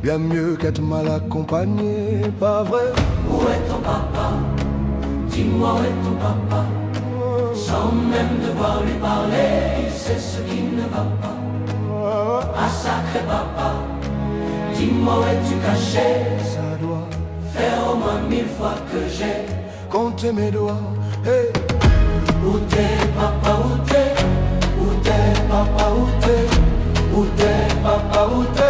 bien mieux qu'être mal accompagné, pas vrai? Où est ton papa? Dis-moi où est ton papa? Sans même devoir lui parler, il sait ce qui ne va pas. Ah sacré papa, dis-moi où es-tu caché? Ça doit faire au moins 1000 fois que j'ai compté mes doigts. Hey. Où t'es papa, où t'es? Où t'es papa, où t'es? Où t'es papa, où t'es?